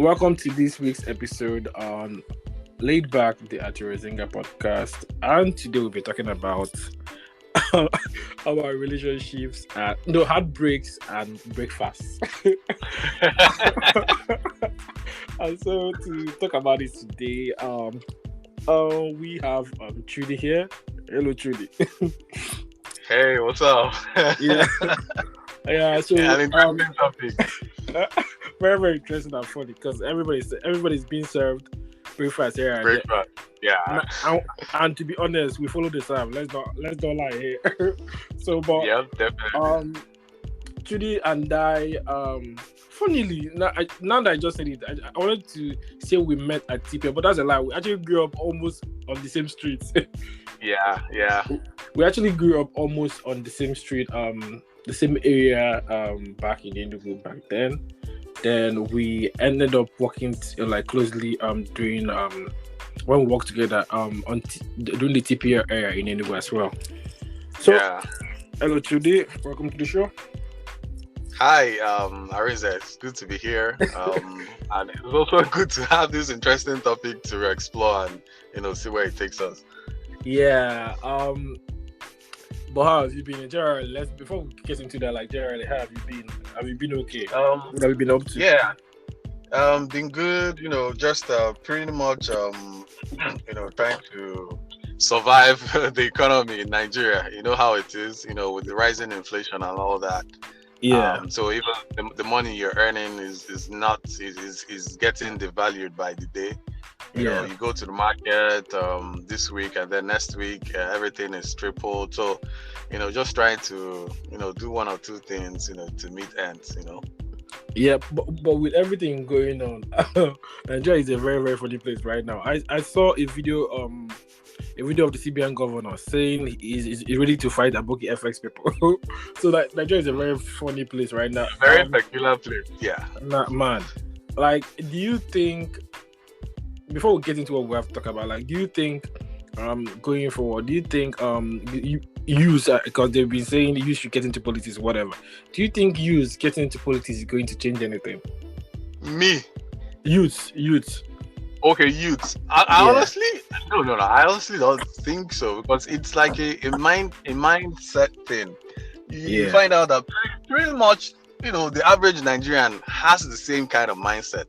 Welcome to this week's episode on Laid Back, the Zinga podcast. And today we'll be talking about our relationships, heartbreaks and breakfasts. And so to talk about it today, we have Chudy here. Hello, Chudy. Hey, what's up? Yeah. Yeah, so an interesting topic. very, very interesting and funny because everybody's being served breakfast here. Breakfast, yeah. And to be honest, we follow the Sam. Let's not lie here. But yeah, definitely. Chudy and I, funnily, now that I just said it, I wanted to say we met at TPA, but that's a lie. We actually grew up almost on the same street. Yeah. We actually grew up almost on the same street, the same area, back in Enugu back then. Then we ended up working closely during when we worked together during the TPA area in Enugu as well. So, Hello Chudy, welcome to the show. Hi, Arinze. It's good to be here. And it's also good to have this interesting topic to explore and see where it takes us. Yeah. But how have you been in general? Before we get into that, generally, how have you been? Have you been okay? What have you been up to? Yeah. Been good, just pretty much trying to survive the economy in Nigeria. You know how it is, with the rising inflation and all that. Yeah. So even the money you're earning is getting devalued by the day. You go to the market this week and then next week everything is tripled. So, just trying to do one or two things to meet ends. Yeah, but with everything going on, Nigeria is a very, very funny place right now. I saw a video of the CBN governor saying he's ready to fight Aboki FX people. So that Nigeria is a very funny place right now. Very peculiar place. Yeah. Man, do you think, before we get into what we have to talk about, do you think going forward, do you think youth, because they've been saying youth should get into politics, whatever. Do you think youth getting into politics is going to change anything? Me? Youth. Okay, youth. I honestly, no. I honestly don't think so, because it's like a mindset thing. You find out that pretty much, the average Nigerian has the same kind of mindset.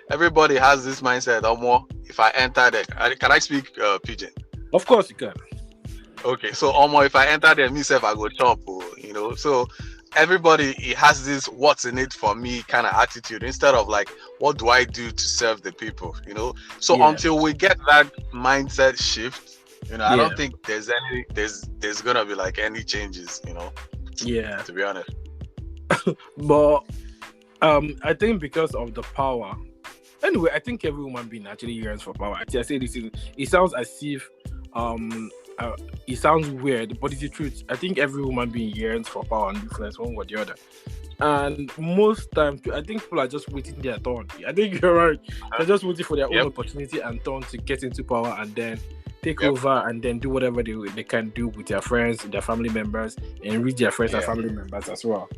Everybody has this mindset. If I enter there, can I speak pidgin? Of course you can. Okay, so if I enter there, myself I go chop. So everybody has this "what's in it for me" kind of attitude, instead of what do I do to serve the people? So until we get that mindset shift, I don't think there's gonna be any changes. Yeah. To be honest. But I think because of the power. Anyway, I think every human being actually yearns for power. I say this, it sounds as if it sounds weird, but it's the truth. I think every human being yearns for power and influence, one way or the other. And most times, I think people are just waiting their turn. I think you're right. They're just waiting for their own opportunity and turn to get into power and then take over and then do whatever they can do with their friends, their family members, and reach their friends and family members as well.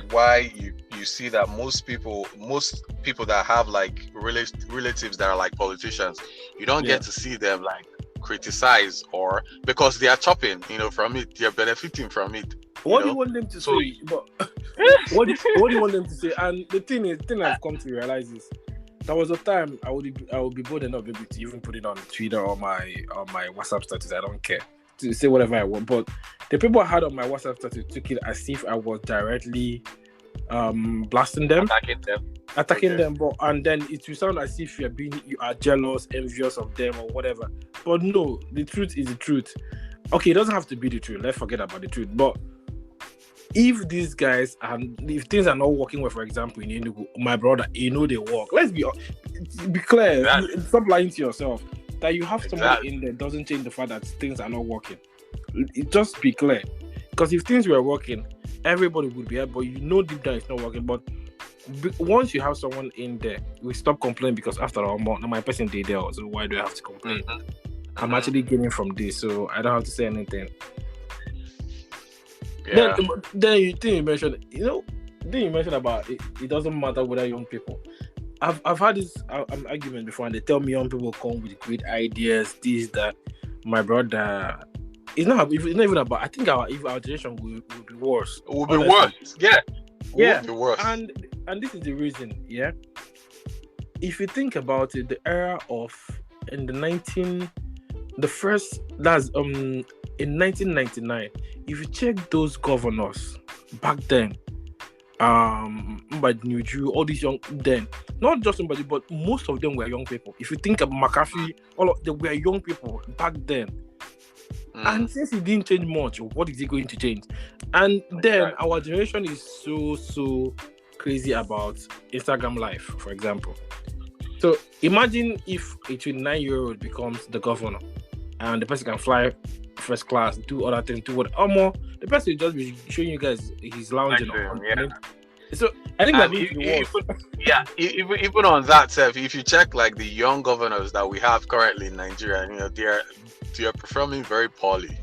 Why you see that most people that have relatives that are politicians, you don't get to see them criticize, or because they are chopping from it, they're benefiting from it. What do you want them to say? But what do you want them to say? And the thing I've come to realize is there was a time I would be bold enough maybe to even put it on Twitter or my WhatsApp status. I don't care, to say whatever I want. But the people I had on my WhatsApp status took it as if I was directly blasting them, attacking them, and then it will sound as if you are jealous, envious of them or whatever. But no, the truth is the truth. Okay, it doesn't have to be the truth. Let's forget about the truth. But if these guys if things are not working well, for example, in Enugu, my brother, they work. Let's be clear. Exactly. Stop lying to yourself. That you have someone in there doesn't change the fact that things are not working. Just be clear. Because if things were working, everybody would be happy. But deep down it's not working. But once you have someone in there, we stop complaining, because after all, my person did there. So why do I have to complain? I'm actually gaining from this, so I don't have to say anything. Yeah. Then you mentioned, then you mentioned about it doesn't matter whether young people. I've had this argument before, and they tell me young people come with great ideas, this, that. My brother, it's not even about. I think our generation will be worse. It will be worse. Yeah. Yeah. Will be worse. And this is the reason. Yeah. If you think about it, the era of in in 1999. If you check those governors back then, but New Jew, all these young then, not just somebody, but most of them were young people. If you think of McAfee, they were young people back then. And since it didn't change much, what is it going to change? And then our generation is so crazy about Instagram Live, for example. So imagine if a 29-year-old becomes the governor, and the person can fly first class, do other things, do what the person will just be showing you guys he's lounging on. So I think that even on that, if you check like the young governors that we have currently in Nigeria, they are performing very poorly,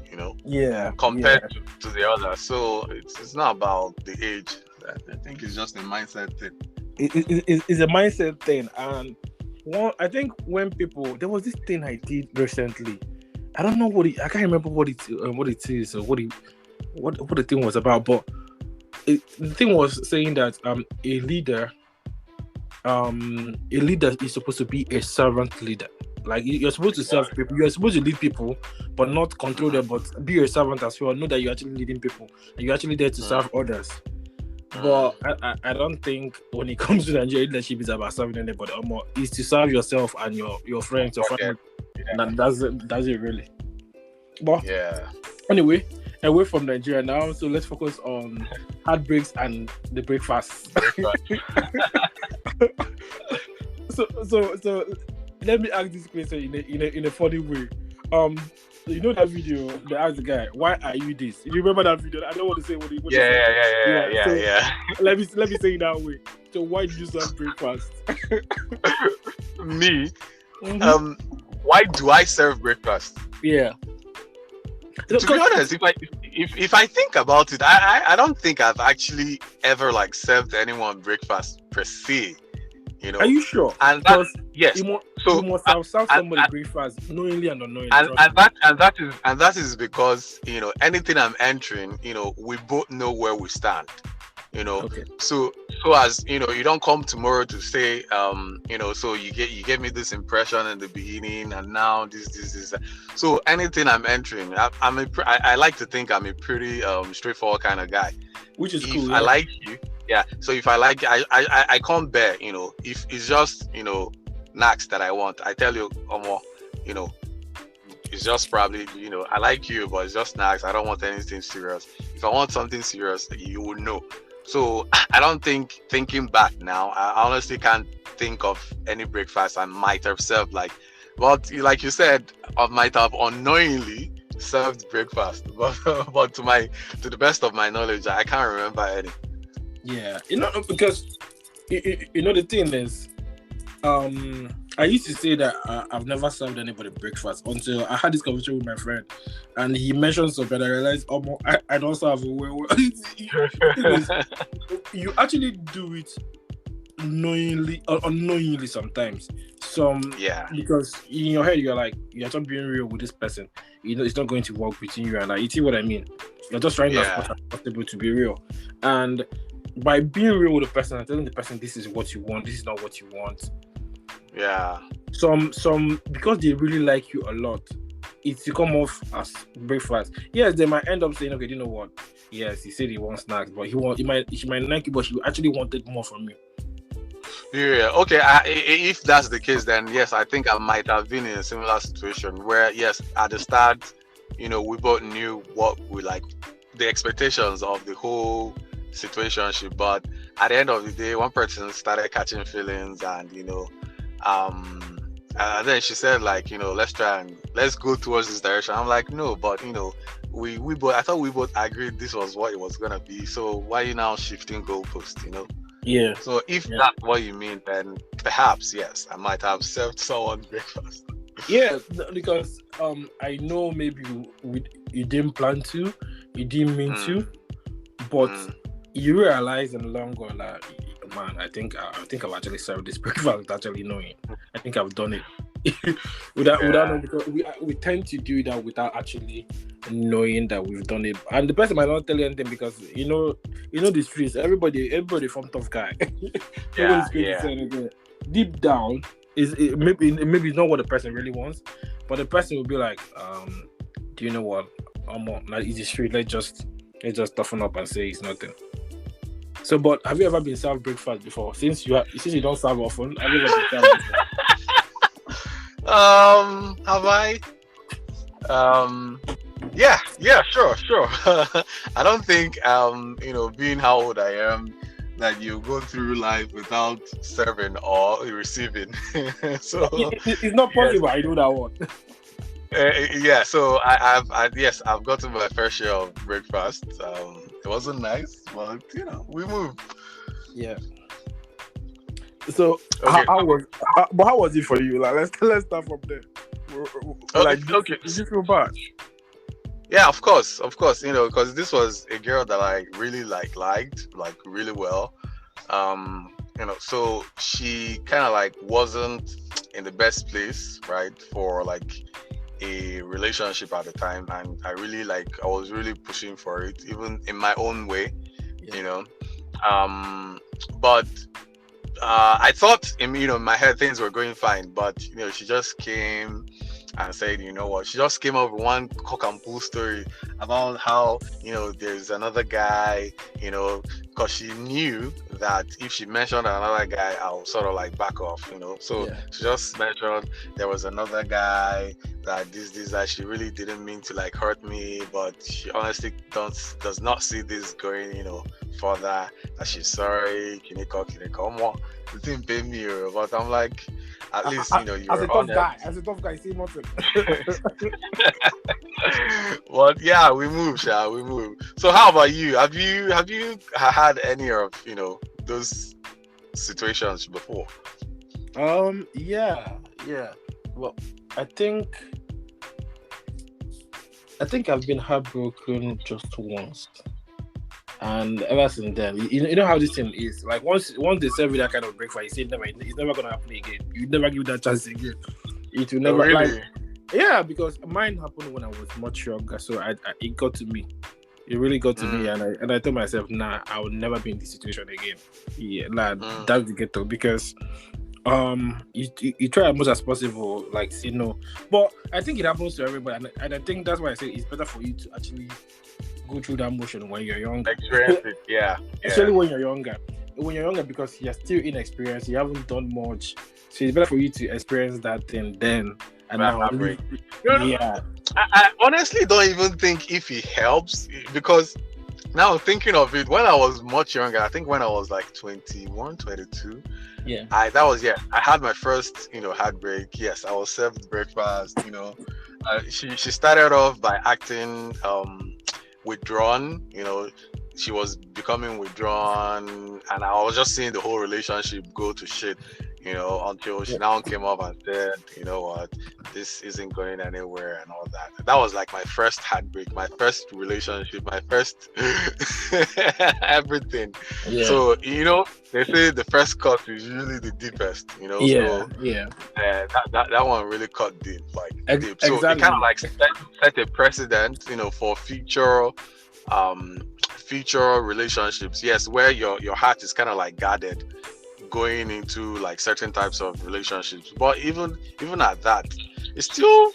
compared to the others. So it's not about the age. I think it's just a mindset thing. It's a mindset thing, and I think when people, there was this thing I did recently. I don't know I can't remember what it is or what the thing was about, but the thing was saying that a leader is supposed to be a servant leader. Like you're supposed to serve people, you're supposed to lead people, but not control them, but be a servant as well. Know that you're actually leading people and you're actually there to serve others. But I don't think when it comes to Nigerian leadership, it's about serving anybody. It's to serve yourself and your friends, your family. And that's it really. But anyway, away from Nigeria now, so let's focus on Heartbreaks and the breakfast. So let me ask this question in a funny way. You know that video? They asked the guy, "Why are you this?" You remember that video? I don't want to say what he said. Yeah. Let me say it that way. So why did you serve breakfast? Me? Why do I serve breakfast? Yeah. To be honest, if I think about it, I don't think I've actually ever like served anyone breakfast per se. Are you sure? And yes. You must have served somebody breakfast knowingly and unknowingly. And that is because anything I'm entering, we both know where we stand. Okay. So as you don't come tomorrow to say so you gave me this impression in the beginning and now this. So anything I'm entering, I like to think I'm a pretty straightforward kind of guy, which is if cool. I like you. Yeah, so if I like, I can't bear, if it's just, knacks that I want, I tell you, it's just probably, I like you, but it's just snacks. I don't want anything serious. If I want something serious, you will know. So I don't think, thinking back now, I honestly can't think of any breakfast I might have served but like you said, I might have unknowingly served breakfast, but to the best of my knowledge, I can't remember any. Yeah, because the thing is, I used to say that I've never served anybody breakfast until I had this conversation with my friend, and he mentioned something. I realized, I don't serve well. You actually do it knowingly or unknowingly sometimes. Because in your head you're just being real with this person. It's not going to work between you and I. You see what I mean? You're just trying as much as possible to be real, and by being real with the person and telling the person this is what you want, this is not what you want. Yeah. Some because they really like you a lot, it's to come off as breakfast. Yes, they might end up saying, okay, you know what? Yes, he said he wants snacks, but he might like you, but he actually wanted more from you. Yeah. Okay. If that's the case, then yes, I think I might have been in a similar situation where yes, at the start, we both knew what we like, the expectations of the whole situationship, but at the end of the day, one person started catching feelings, and and then she said let's go towards this direction. I'm like, no, but we both, I thought we both agreed this was what it was gonna be, so why are you now shifting goalposts? Yeah. So if that's what you mean, then perhaps yes, I might have served someone breakfast. Yeah, because I know maybe you didn't plan to, you didn't mean to, but you realize in the long run that, man, I think I've actually served this breakfast without actually knowing. I think I've done it without knowing, because we tend to do that without actually knowing that we've done it. And the person might not tell you anything because you know the streets. Everybody from tough guy. Deep down maybe it's not what the person really wants, but the person will be like, do you know what? Like, it's the street. Let's just toughen up and say it's nothing. So, but have you ever been served breakfast before? Since you don't serve often, have you ever been served before? Have I? Yeah, sure. I don't think being how old I am, that you go through life without serving or receiving. So it's not possible. Yes. I know that one. Yeah, so I've gotten my fair share of breakfast. It wasn't nice, but we moved. Yeah. So okay. How was it for you? Like, let's start from there. Like, okay. Did you feel bad? Yeah, of course, because this was a girl that I really liked really well. So she kind of like wasn't in the best place, right, for like a relationship at the time, and I was really pushing for it, even in my own way, but I thought in my head things were going fine, but she just came and said, you know what, she just came up with one cock and bull story about how there's another guy, because she knew that if she mentioned another guy, I'll sort of like back off, so she just mentioned there was another guy, that that she really didn't mean to like hurt me, but she honestly does not see this going further, that she's sorry, the thing paid me, but I'm like, at least you're as a tough guy. As a tough guy, see nothing. But yeah, we move. So how about you? Have you had any of those situations before? Yeah. Well, I think I've been heartbroken just once. And ever since then, you know how this thing is. Like, once they serve you that kind of breakfast, you say it's never gonna happen again. You never give that chance again. It will never. Really? Yeah, because mine happened when I was much younger, so it got to me. It really got to me, and I told myself, nah, I will never be in this situation again. Yeah, that's the ghetto, because you try as much as possible, like, say no. But I think it happens to everybody, and I think that's why I say it's better for you to actually go through that motion when you're younger. Experience it, yeah. Especially when you're younger. Because you're still inexperienced, you haven't done much, so it's better for you to experience that thing then. And now, I honestly don't even think if it helps, because now thinking of it, when I was much younger, I think when I was like 21, 22, I had my first heartbreak. Yes, I was served breakfast. She started off by acting withdrawn. She was becoming withdrawn, and I was just seeing the whole relationship go to shit, until she now came up and said, you know what, this isn't going anywhere and all that. That was like my first heartbreak, my first relationship, my first everything. Yeah. So, they say the first cut is usually the deepest, Yeah. That one really cut deep, deep. So exactly. It kind of like set a precedent, for future relationships. Yes, where your heart is kind of like guarded going into like certain types of relationships. But even at that, it's still,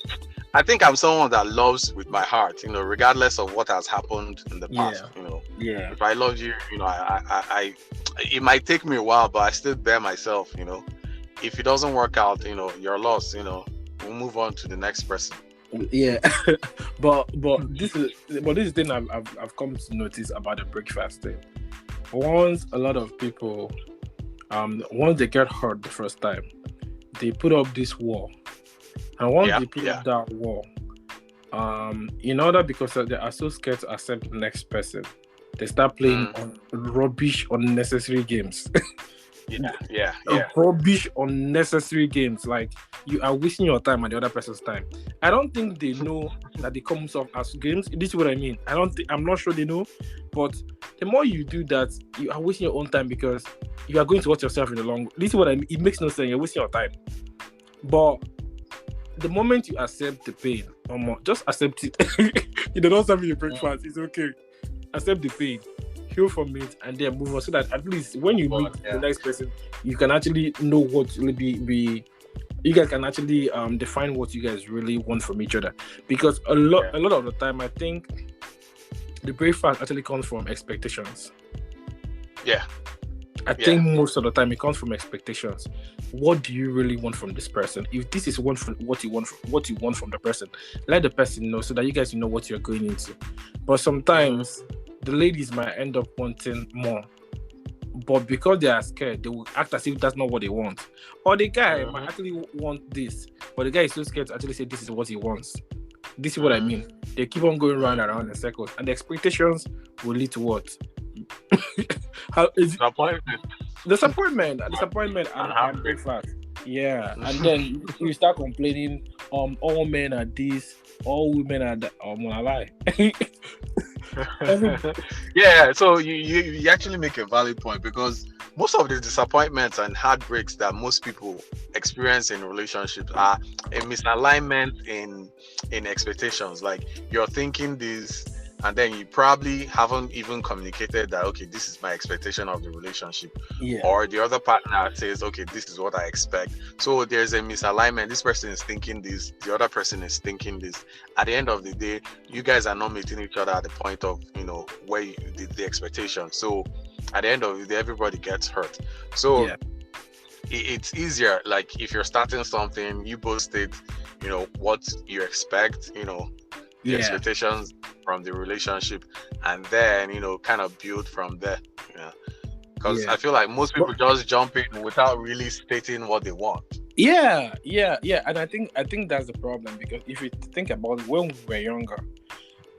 I think I'm someone that loves with my heart, regardless of what has happened in the past. If I love you, I it might take me a while, but I still bear myself. If it doesn't work out, you're lost. We'll move on to the next person. Yeah, but this is the thing I've come to notice about the breakfast thing. Once a lot of people, once they get hurt the first time, they put up this wall, and once they put up that wall, in order, because they are so scared to accept the next person, they start playing on rubbish, unnecessary games. Rubbish, unnecessary games. Like, you are wasting your time and the other person's time. I don't think they know that it comes off as games. This is what I mean. I'm not sure they know, but the more you do that, you are wasting your own time because you are going to hurt yourself in the long. This is what I mean. It makes no sense. You're wasting your time. But the moment you accept the pain, just accept it. You don't have your breakfast. It's okay. Accept the pain, heal from it, and then move on. So that at least when you meet the next person, you can actually know what will be. You guys can actually define what you guys really want from each other. Because a lot of the time, I think the breakfast actually comes from expectations. Yeah. I think most of the time it comes from expectations. What do you really want from this person? If this is what you want from the person, let the person know so that you guys know what you're going into. But sometimes the ladies might end up wanting more, but because they are scared, they will act as if that's not what they want. Or the guy might actually want this, but the guy is so scared to actually say this is what he wants. This is what I mean. They keep on going round and around in circles, and the expectations will lead to what? Disappointment and breakfast. Yeah. And then you start complaining, all men are this, all women are that. I lie. Yeah, so you actually make a valid point, because most of the disappointments and heartbreaks that most people experience in relationships are a misalignment in expectations. Like, you're thinking this, and then you probably haven't even communicated that, okay, this is my expectation of the relationship. Or the other partner says, okay, this is what I expect. So there's a misalignment. This person is thinking this, the other person is thinking this. At the end of the day, you guys are not meeting each other at the point of, where the expectation. So at the end of the day, everybody gets hurt. So it's easier, like, if you're starting something, you both state, what you expect, the expectations from the relationship, and then kind of build from there. Because I feel like most people just jump in without really stating what they want. And I think that's the problem, because if you think about it, when we were younger,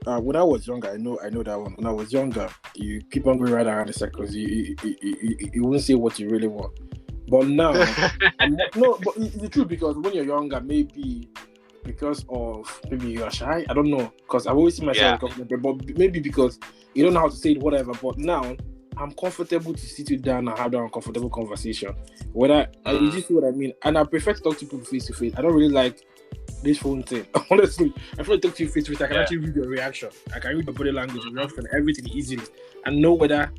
when I was younger, I know that one. When I was younger, you keep on going right around the circles. You won't say what you really want. But now, but it's the truth, because when you're younger, maybe because of maybe you are shy, I don't know, because I've always seen myself confident, but maybe because you don't know how to say it, whatever. But now I'm comfortable to sit you down and have that uncomfortable conversation. You just see what I mean? And I prefer to talk to people face to face. I don't really like this phone thing. Honestly, I prefer to talk to you face to face. I can actually read your reaction. I can read your body language, your reaction, everything easily, and know whether.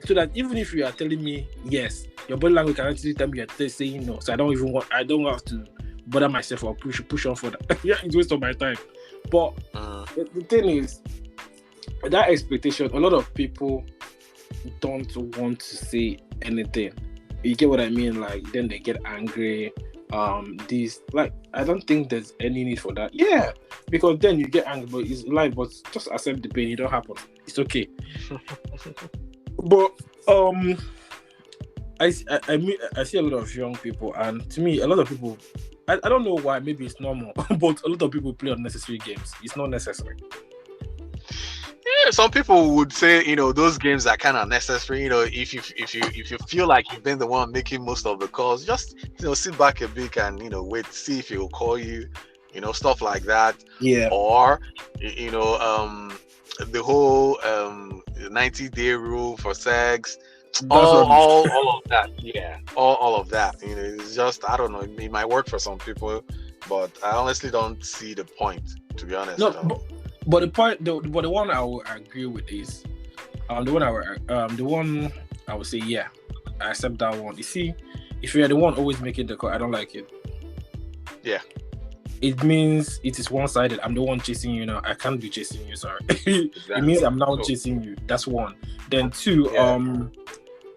So that even if you are telling me yes, your body language can actually tell me you're saying no. So I don't have to bother myself or push on further. It's a waste of my time. But the thing is, that expectation, a lot of people don't want to say anything. You get what I mean? Like, then they get angry. I don't think there's any need for that. Yeah, because then you get angry, but it's life. But just accept the pain. It don't happen. It's okay. But I see a lot of young people, and to me, a lot of people, I don't know why. Maybe it's normal, but a lot of people play unnecessary games. It's not necessary. Yeah, some people would say, those games are kind of necessary. If you feel like you've been the one making most of the calls, just sit back a bit and wait, see if he'll call you, stuff like that. Yeah. Or the whole 90-day rule for sex. All of that. Yeah, all of that. It's just, I don't know. It might work for some people, but I honestly don't see the point, to be honest. No, but the point, the one I will agree with is, the one I would say, yeah, I accept that one. You see, if you're the one always making the call, I don't like it. Yeah. It means it is one-sided. I'm the one chasing you now. I can't be chasing you. Sorry. Exactly. It means I'm now chasing you. That's one. Then two.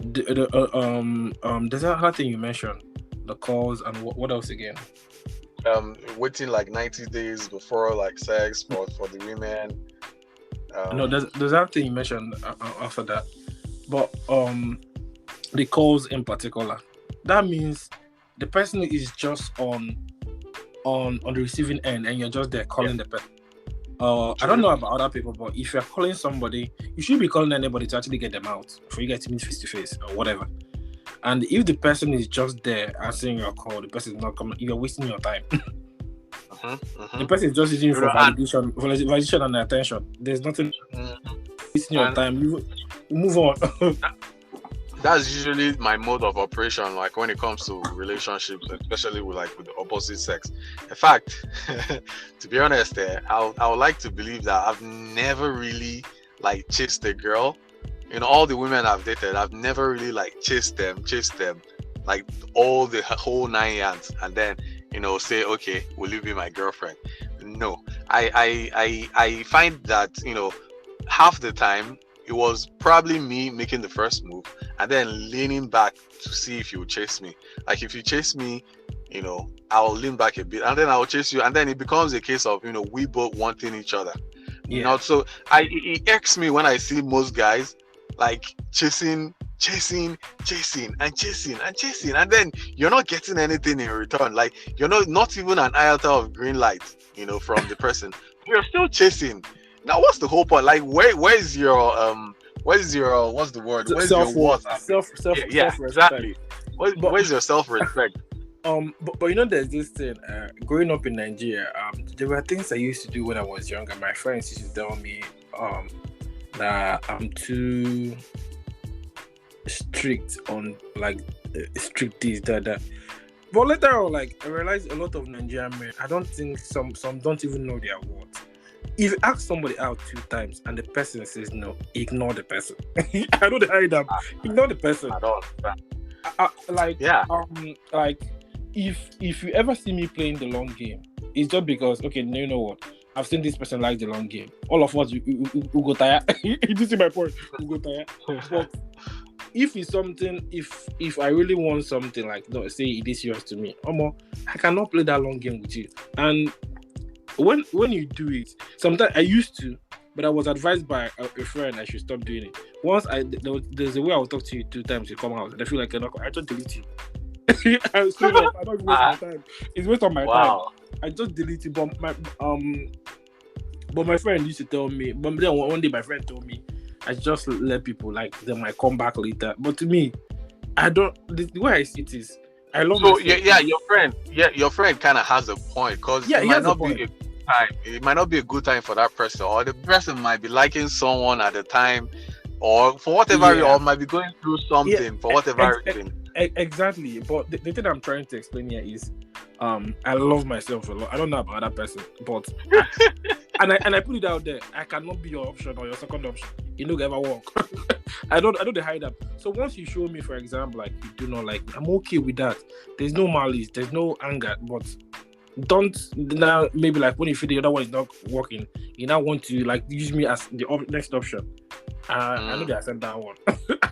There's another thing you mentioned. The calls and what else again? Waiting like 90 days before like sex for the women. No, there's another thing you mentioned after that. But the calls in particular. That means the person is just on the receiving end, and you're just there calling the person. I don't know about other people, but if you're calling somebody, you should be calling anybody to actually get them out for you guys to meet face to face or whatever. And if the person is just there answering your call, the person is not coming, you're wasting your time. The person is just using you for validation and attention. There's nothing wasting your time. Move on. That's usually my mode of operation, like when it comes to relationships, especially with the opposite sex. In fact, to be honest, I would like to believe that I've never really like chased a girl. All the women I've dated, I've never really like chased them, like all the whole 9 yards, and then say, okay, will you be my girlfriend? No, I find that half the time it was probably me making the first move and then leaning back to see if you would chase me. Like if you chase me, I'll lean back a bit and then I'll chase you, and then it becomes a case of we both wanting each other. So it irks me when I see most guys like chasing, and then you're not getting anything in return. Like you're not even an iota of green light, from the person. You're still chasing. Now, what's the whole point? Like, where's your what's the word? Where's your worth? Self-respect. Exactly. Where's your self-respect? But there's this thing. Growing up in Nigeria, there were things I used to do when I was younger. My friends used to tell me that I'm too strict on strict this, that. But later on, I realized a lot of Nigerian men, I don't think some don't even know their worth. If you ask somebody out 2 times and the person says no, ignore the person. I know they hide them. Ignore the person. At all. If you ever see me playing the long game, it's just because, okay, you know what? I've seen this person like the long game. All of us, we go tired. You see my point? We go tired. But if it's something, if I really want something, say it is yours to me, I cannot play that long game with you. And when you do it, sometimes I used to, but I was advised by a friend I should stop doing it. Once there's a way I will talk to you 2 times, you come out, and I feel like I just delete you. I'm straight up, I don't waste my time. It's waste of my time. I just delete it. But my friend used to tell me. But then one day my friend told me I just let people they might come back later. But to me, I don't. The way I see it is, I love. So your friend kind of has a point, because it might not be a good time. It might not be a good time for that person, or the person might be liking someone at the time, or for whatever reason, or might be going through something for whatever reason. Exactly. But the thing I'm trying to explain here is, I love myself a lot. I don't know about that person, but and I put it out there. I cannot be your option or your second option. It don't ever work. I don't hide that. So once you show me, for example, you do not like me, I'm okay with that. There's no malice, there's no anger, but don't now maybe when you feel the other one is not working, you now want to use me as the next option. I know they accept that one.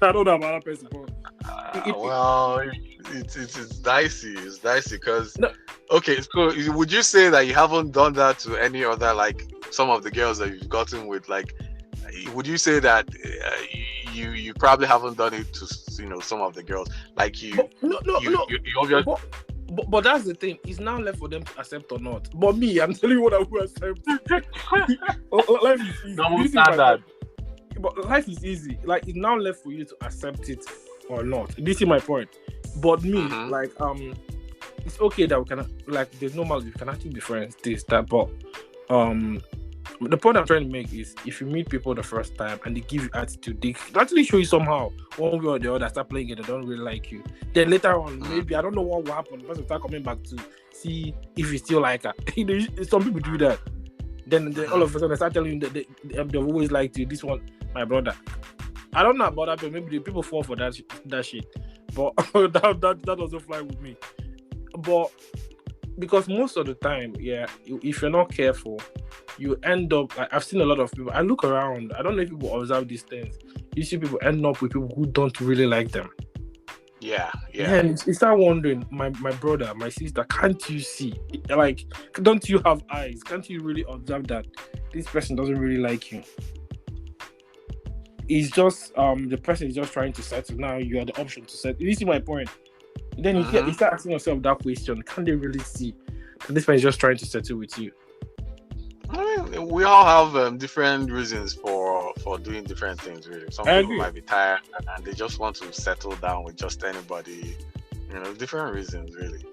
I don't know about that person, but it's dicey. It's dicey because okay, so would you say that you haven't done that to any other some of the girls that you've gotten with? Would you say that you probably haven't done it to some of the girls? But that's the thing. It's now left for them to accept or not. But me, I'm telling you what I will accept. Life is easy. But life is easy. It's now left for you to accept it or not. This is my point. But me, it's okay that we can there's no malice. We can actually be friends. This, that, but the point I'm trying to make is, if you meet people the first time and they give you attitude, they actually show you somehow one way or the other, start playing it, they don't really like you. Then later on, maybe I don't know what will happen. The person start coming back to see if you still like her. Some people do that. Then all of a sudden they start telling you that they've always liked you. This one, my brother. I don't know about that, but maybe the people fall for that shit. But that doesn't fly with me. But because most of the time, if you're not careful, you end up I've seen a lot of people. I look around. I don't know if people observe these things. You see people end up with people who don't really like them. Yeah. And you start wondering, my brother, my sister, can't you see? Don't you have eyes? Can't you really observe that this person doesn't really like you? It's just the person is just trying to settle. Now you are the option to settle. You see my point? Then you start asking yourself that question: can they really see that this person is just trying to settle with you? I mean, we all have different reasons for doing different things. Really, some people might be tired and they just want to settle down with just anybody. Different reasons, really.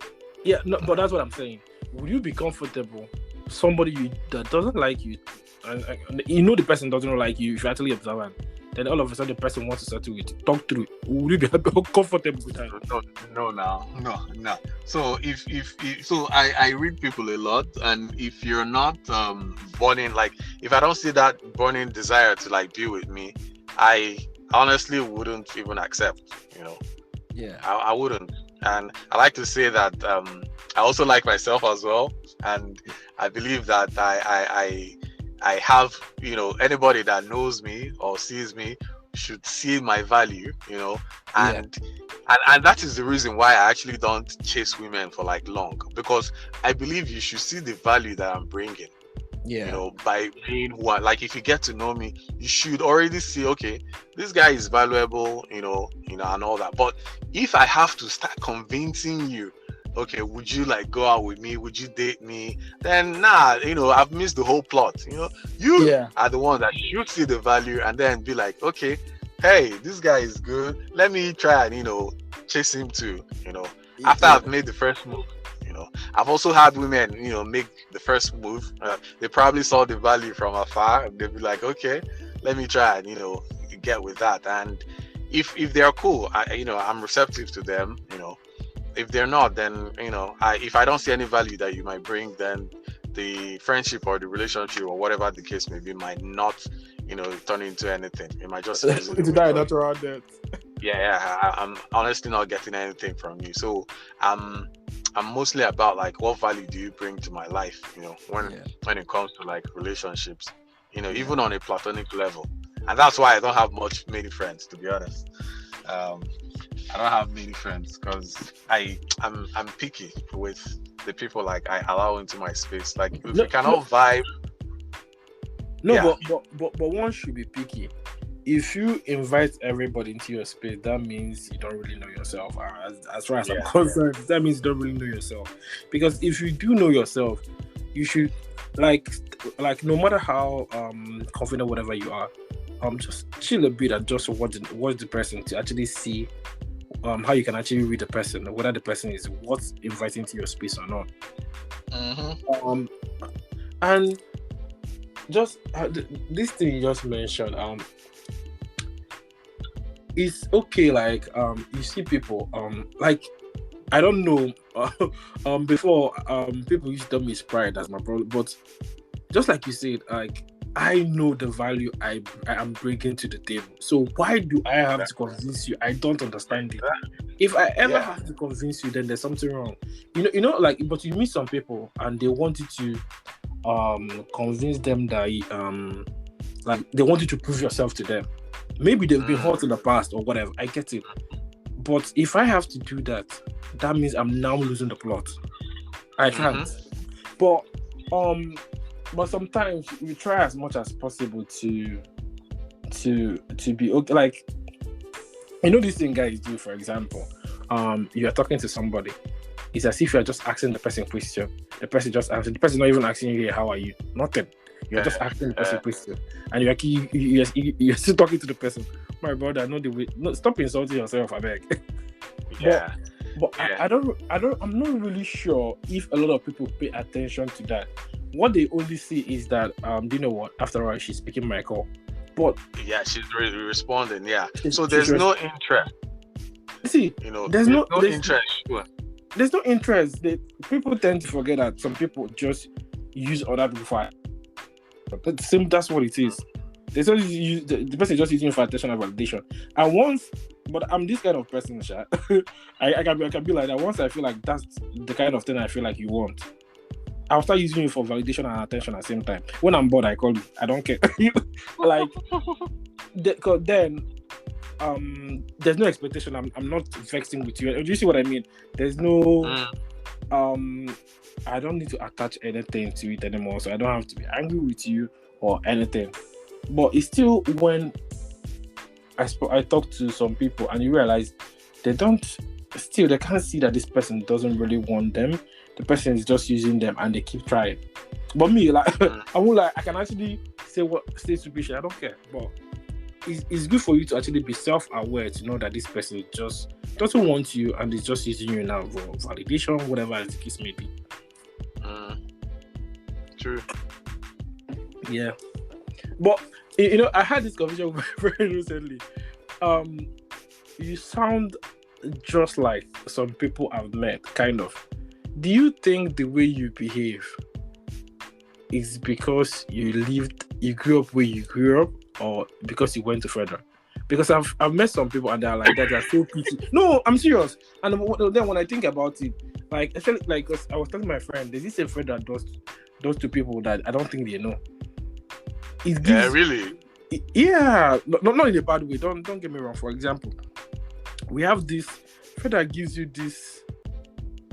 Yeah, no, but that's what I'm saying. Would you be comfortable somebody that doesn't like you, and the person doesn't like you? If you actually observe them, and all of a sudden the person wants to settle with you, talk through it. Will you be happy or comfortable with that? No. So if so I read people a lot, and if you're not burning, like if I don't see that burning desire to like be with me, I honestly wouldn't even accept, Yeah. I wouldn't. And I like to say that I also like myself as well, and I believe that I have, anybody that knows me or sees me should see my value, and that is the reason why I actually don't chase women for like long, because I believe you should see the value that I'm bringing. By being who like, if you get to know me, you should already see, okay, this guy is valuable, and all that. But if I have to start convincing you, okay, would you like go out with me? Would you date me? Then I've missed the whole plot. You are the one that should see the value and then be like, okay, hey, this guy is good. Let me try and chase him too. After I've made the first move. I've also had women, make the first move. They probably saw the value from afar. They'll be like, okay, let me try and get with that. And if they're cool, I'm receptive to them. If they're not, then if I don't see any value that you might bring, then the friendship or the relationship or whatever the case may be might not turn into anything. It might just to die natural death. I'm honestly not getting anything from you. So I'm mostly about like, what value do you bring to my life, when it comes to like relationships, even on a platonic level. And that's why I don't have many friends, to be honest. I don't have many friends because I'm picky with the people like I allow into my space. Like if we cannot vibe. But one should be picky. If you invite everybody into your space, that means you don't really know yourself. As far as I'm concerned, that means you don't really know yourself. Because if you do know yourself, you should like no matter how confident whatever you are, just chill a bit and just watch the person to actually see how you can actually read the person, whether the person is worth inviting to your space or not. Mm-hmm. And just this thing you just mentioned, it's okay. Like you see people like, I don't know, before people used to tell me it's pride as my problem, but just like you said, like I know the value I am bringing to the table. So why do I have to convince you? I don't understand it. If I ever have to convince you, then there's something wrong. Like, but you meet some people and they want you to convince them that like they want you to prove yourself to them. Maybe they've been hurt in the past or whatever. I get it. But if I have to do that, that means I'm now losing the plot. I can't. But sometimes we try as much as possible to be okay. Like, this thing guys do, for example, you are talking to somebody. It's as if you are just asking the person question. The person just answers. The person not even asking you, hey, how are you? Nothing. You're just asking the person question, and you're still talking to the person. My brother, no, stop insulting yourself, I beg. I'm not really sure if a lot of people pay attention to that. What they only see is that, do you know what? After all, she's picking my call. But she's really responding. Yeah. So there's no interest. See, there's no interest. Sure. There's no interest. People tend to forget that some people just use other people for. That's what it is. They just use the person just using for attention and validation. And but I'm this kind of person, Sha. I can be like that. Once I feel like that's the kind of thing I feel like you want, I'll start using it for validation and attention at the same time. When I'm bored, I call you. I don't care. Like, then there's no expectation. I'm not vexing with you. Do you see what I mean? There's no I don't need to attach anything to it anymore, so I don't have to be angry with you or anything. But it's still when I talk to some people and you realize they can't see that this person doesn't really want them. The person is just using them and they keep trying. But me, like, I can actually say stupid. I don't care. But it's good for you to actually be self-aware to know that this person just doesn't want you and is just using you now for validation, whatever the case may be. True. Yeah. But I had this conversation very recently. You sound just like some people I've met, kind of. Do you think the way you behave is because you grew up where you grew up, or because you went to federal? Because I've met some people and they're like that. They're so pretty. No, I'm serious. And then when I think about it, like especially like 'cause I was telling my friend, there's this a friend that does to people that I don't think they know. It gives, really. yeah, not in a bad way. Don't get me wrong. For example, we have this friend that gives you this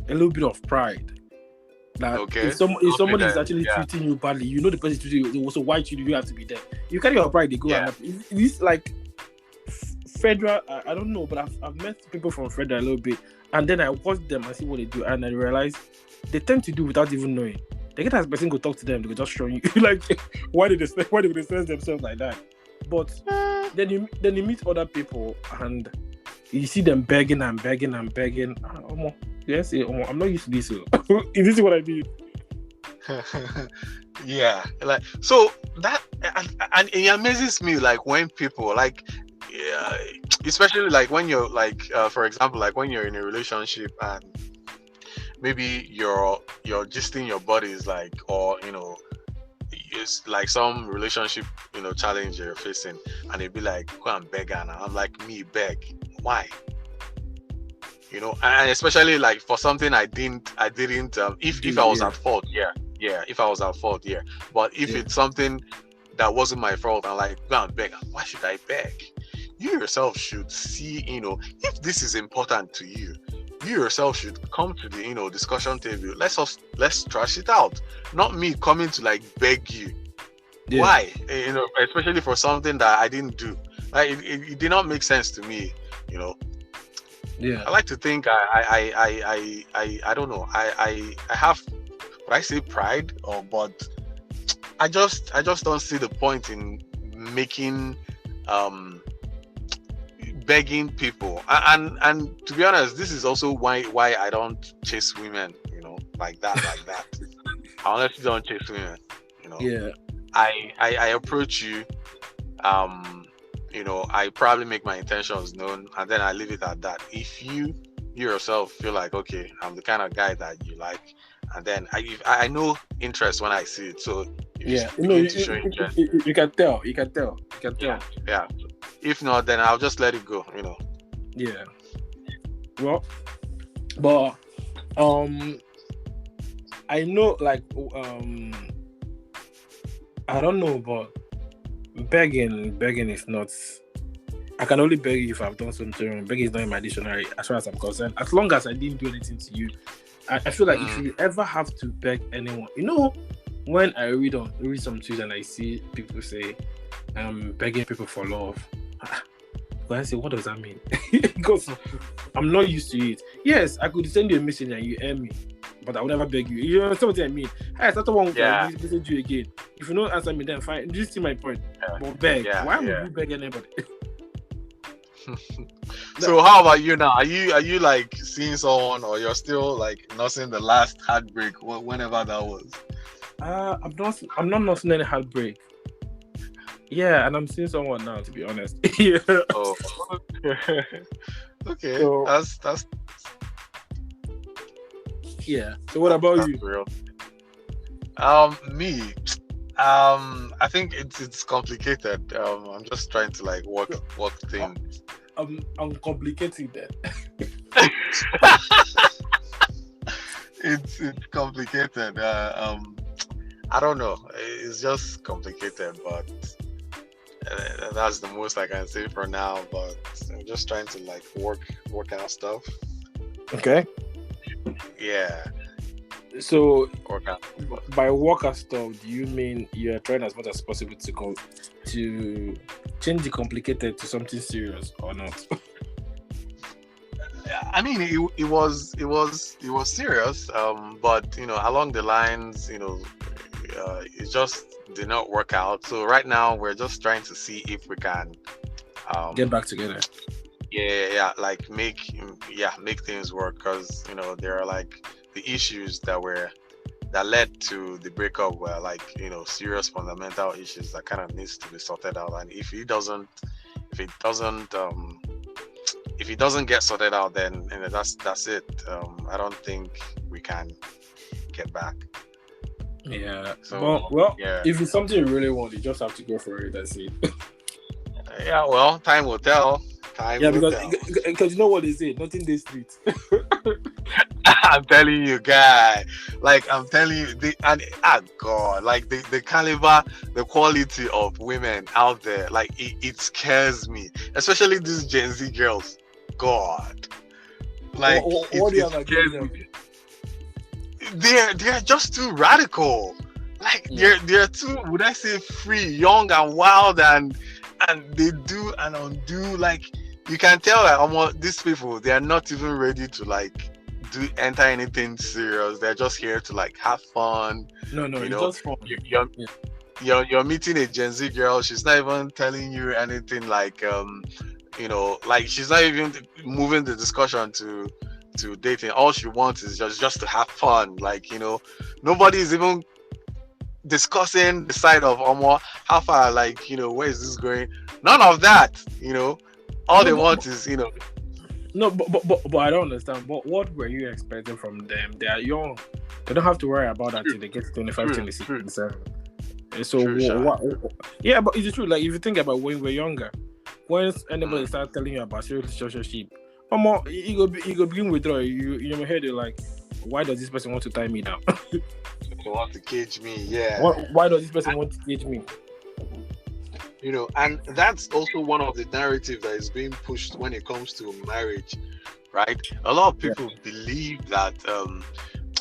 a little bit of pride. That if somebody is actually treating you badly, you know the person treating you. So why should you have to be there? You carry your pride. They go and it's like federal. I don't know, but I've met people from federal a little bit, and then I watch them and see what they do, and I realize they tend to do without even knowing. They get as person go talk to them, they go just show you like why did they sense themselves like that? But then you meet other people and you see them begging and begging and begging. Yes, I'm not used to this. Is this what I mean? Yeah, like so that and it amazes me like when people like especially like when you're like for example like when you're in a relationship and maybe you're just in your body is like, or it's like some relationship challenge you're facing and they'd be like, go and beg Anna. I'm like, me beg? Why? And especially like for something I didn't if I was at fault, if I was at fault, but if it's something that wasn't my fault, I'm like, go and beg. Why should I beg? You yourself should see, if this is important to you, you yourself should come to the discussion table. Let's trash it out. Not me coming to like beg you. Yeah. Why? Especially for something that I didn't do. Like it did not make sense to me. Yeah. I like to think I don't know. I have, would I say pride, but I just don't see the point in making begging people, and to be honest, this is also why I don't chase women, like that. I honestly don't chase women, Yeah. I approach you, I probably make my intentions known, and then I leave it at that. If you yourself feel like, okay, I'm the kind of guy that you like, and then I know interest when I see it, so you can tell. Yeah. If not, then I'll just let it go, Yeah. Well, but I know, like, I don't know, but begging is not. I can only beg you if I've done something wrong. Begging is not in my dictionary, as far as I'm concerned. As long as I didn't do anything to you, I feel like if you ever have to beg anyone, when I read some tweets and I see people say, begging people for love. But I say, what does that mean? Because I'm not used to it. Yes, I could send you a message and you hear me, but I will never beg you. You understand what I mean? Hey, that's the one who message you again. If you don't answer me, then fine. Do you see my point? Yeah. But beg. Why would you beg anybody? So how about you now? Are you like seeing someone, or you're still like nursing the last heartbreak, whenever that was? I'm not nursing any heartbreak. Yeah, and I'm seeing someone now, to be honest. Yeah. Oh. Okay. So, that's. Yeah. So what about you? Real. Me. I think it's complicated. I'm just trying to like work things. I'm complicated then. It's complicated. I don't know. It's just complicated, but that's the most I can say for now. But I'm just trying to like work out stuff. Okay. Yeah. So by work out stuff, do you mean you're trying as much as possible to change the complicated to something serious, or not? I mean, it was serious, but along the lines, it just did not work out. So right now we're just trying to see if we can get back together. Yeah, like make things work, because there are like the issues that we're that led to the breakup were like, serious fundamental issues that kind of needs to be sorted out. And if it doesn't get sorted out, then that's it. I don't think we can get back. Yeah. So, yeah. If it's something you really want, you just have to go for it. That's it. Yeah. Well, time will tell. Because you know what they say, nothing they street. I'm telling you, guy. Like I'm telling you, God, like the caliber, the quality of women out there, like it scares me, especially these Gen Z girls. God, like what do you have against them? They're just too radical. Like they're too, would I say, free, young and wild, and they do and undo. Like you can tell that these people, they are not even ready to like enter anything serious. They're just here to like have fun. No, it's just fun. You're meeting a Gen Z girl. She's not even telling you anything like like she's not even moving the discussion to dating. All she wants is just to have fun. Like nobody is even discussing the side of how far, like where is this going. None of that. All they want is No, but I don't understand. But what were you expecting from them? They are young. They don't have to worry about that till they get to 25, 26, 27. So what? Yeah, but it's true. Like if you think about when we're younger, when anybody starts telling you about serious relationship, you go begin withdraw. You in your head, you're like, why does this person want to tie me down? They want to cage me. Yeah. Why does this person want to cage me? And that's also one of the narratives that is being pushed when it comes to marriage, right? A lot of people believe that,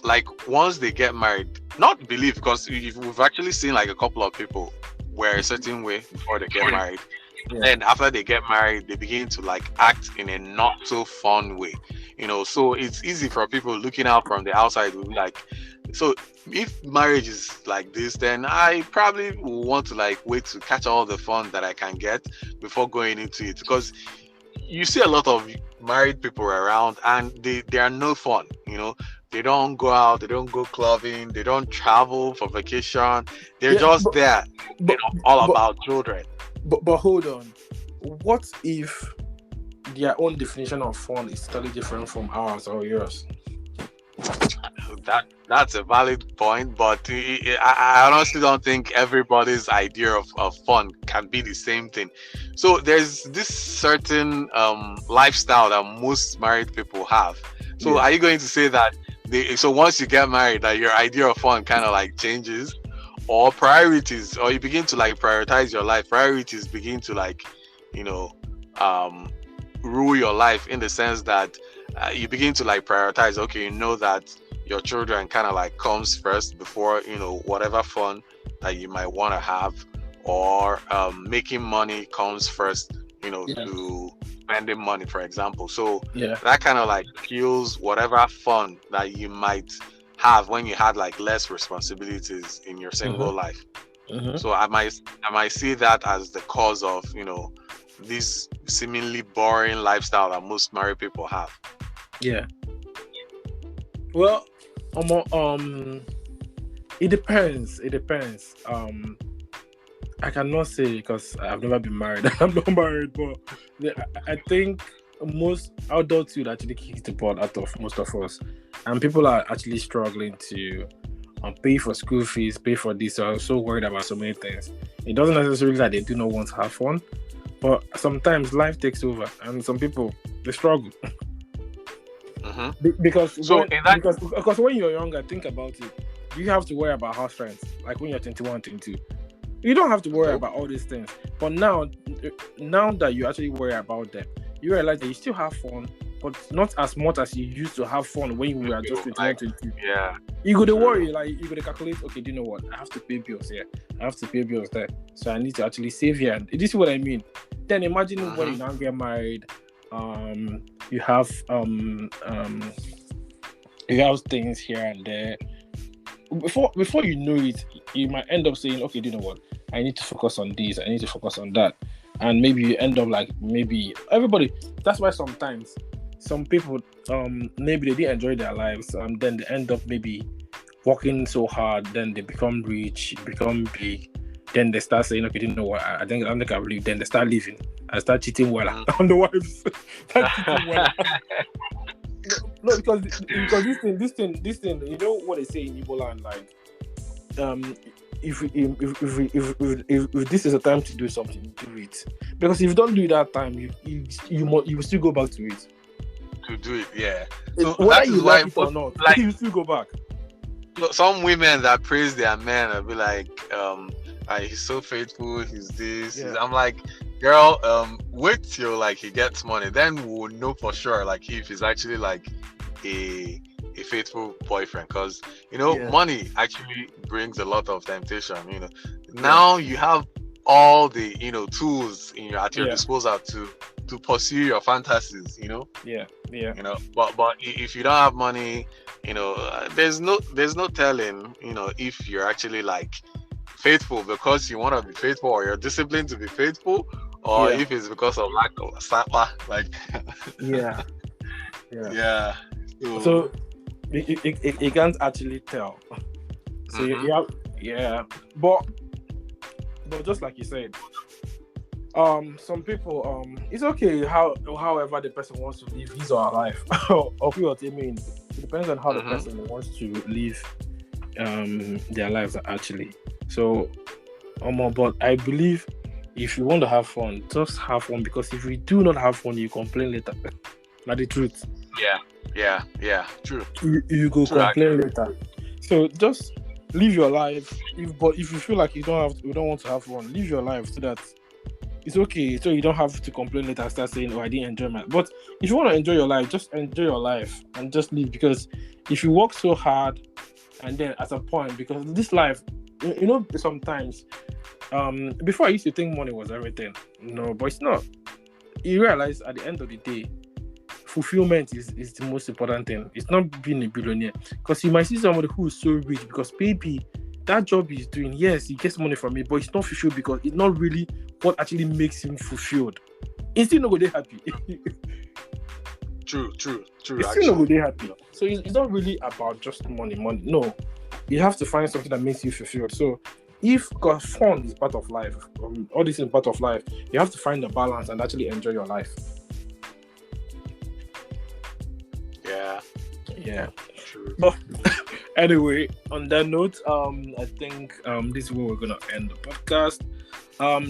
like once they get married, not believe, because we've actually seen like a couple of people were a certain way before they get married. Then after they get married, they begin to like act in a not so fun way, so it's easy for people looking out from the outside to be like, so if marriage is like this, then I probably want to like wait to catch all the fun that I can get before going into it, because you see a lot of married people around and they are no fun. They don't go out, they don't go clubbing, they don't travel for vacation. They're just there, about children. But hold on, what if their own definition of fun is totally different from ours or yours? That's a valid point, but I honestly don't think everybody's idea of fun can be the same thing. So there's this certain lifestyle that most married people have. So are you going to say that so once you get married, that your idea of fun kind of like changes, or priorities, or you begin to like prioritize your life? Priorities begin to like rule your life, in the sense that you begin to like prioritize. Okay, that your children kind of like comes first before whatever fun that you might want to have, or making money comes first, to spending money, for example. So that kind of like kills whatever fun that you might have when you had like less responsibilities in your single life. So I might see that as the cause of this seemingly boring lifestyle that most married people have. Well, it depends. I cannot say because I've never been married. I'm not married, but I think most adults would actually kick the ball out of most of us, and people are actually struggling to pay for school fees, pay for this. So I'm so worried about so many things. It doesn't necessarily that they do not want to have fun, but sometimes life takes over, and some people they struggle. Because when you're younger, think about it. You have to worry about house rent, like when you're 21, 22. You don't have to worry about all these things. But now that you actually worry about them, you realize that you still have fun, but not as much as you used to have fun when you were just 21, 22. Yeah. You go to worry, like you go to calculate, okay, do you know what? I have to pay bills here. I have to pay bills there. So I need to actually save here. This is what I mean. Then imagine when you now get married, you have things here and there. Before you know it, you might end up saying, okay, do you know what? I need to focus on this. I need to focus on that. And maybe you end up like, maybe everybody. That's why sometimes some people, maybe they didn't enjoy their lives, and then they end up maybe working so hard, then they become rich, become big, then they start saying, okay, you know what, I think I believe. Then they start leaving and start cheating well on the wives. Start cheating well. No, because this thing, you know what they say in Igbo land, like, if this is a time to do something, do it. Because if you don't do it that time, you will still go back to it. To do it, yeah. So whether you like it or not, like, you still go back. Some women that praise their men will be like, he's so faithful, he's this. Yeah. I'm like, girl, wait till like he gets money, then we'll know for sure like if he's actually like a faithful boyfriend, because money actually brings a lot of temptation. Now you have all the tools at your disposal to pursue your fantasies. But if you don't have money, there's no telling if you're actually like faithful because you want to be faithful, or you're disciplined to be faithful, or if it's because of lack of sapa, like yeah. So you can't actually tell. So you have, but just like you said, some people, it's okay however the person wants to live his or her life, or what I mean. It depends on how the person wants to live their lives actually. So, but I believe if you want to have fun, just have fun, because if you do not have fun, you complain later. Not the truth. Yeah, true. You go true, complain later. So just live your life. If you feel like you don't want to have fun, live your life so that it's okay. So you don't have to complain later and start saying, "Oh, I didn't enjoy my." But if you want to enjoy your life, just enjoy your life and just live. Because if you work so hard, and then at a point, because this life, sometimes, before I used to think money was everything. No, but it's not. You realize at the end of the day, fulfillment is the most important thing. It's not being a billionaire, because you might see somebody who is so rich because maybe that job he's doing, yes, he gets money from it, but it's not fulfilled because it's not really what actually makes him fulfilled. He's still not going to be happy. True. He's still not going to be happy. So it's not really about just money. No, you have to find something that makes you fulfilled. So because fun is part of life, all this is part of life, you have to find the balance and actually enjoy your life. Yeah. True. But anyway, on that note, I think this is where we're gonna end the podcast.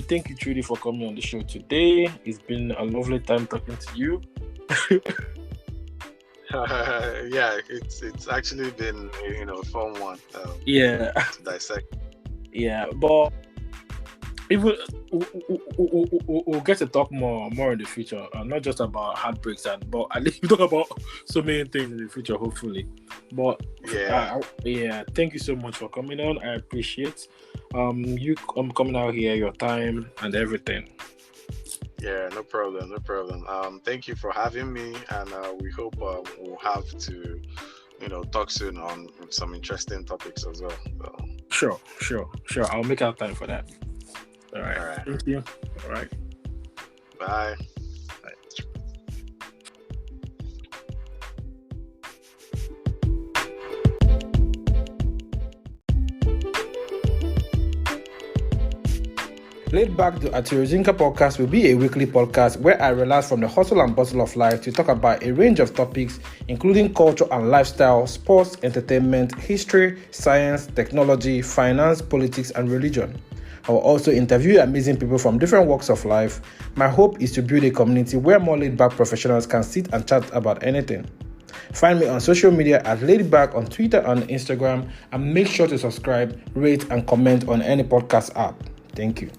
Thank you, Chudy, for coming on the show today. It's been a lovely time talking to you. It's actually been a fun one. To dissect. Yeah, but even we'll get to talk more in the future, not just about heartbreaks, but at least we talk about so many things in the future, hopefully. But thank you so much for coming on. I appreciate you coming out here, your time and everything. Yeah, no problem. Thank you for having me, and we hope we'll have to talk soon on some interesting topics as well. So. Sure. I'll make out time for that. All right. Thank you. All right. Bye. Laid Back the Atirozinka podcast will be a weekly podcast where I relax from the hustle and bustle of life to talk about a range of topics, including culture and lifestyle, sports, entertainment, history, science, technology, finance, politics, and religion. I will also interview amazing people from different walks of life. My hope is to build a community where more laid-back professionals can sit and chat about anything. Find me on social media at Laidback on Twitter and Instagram, and make sure to subscribe, rate, and comment on any podcast app. Thank you.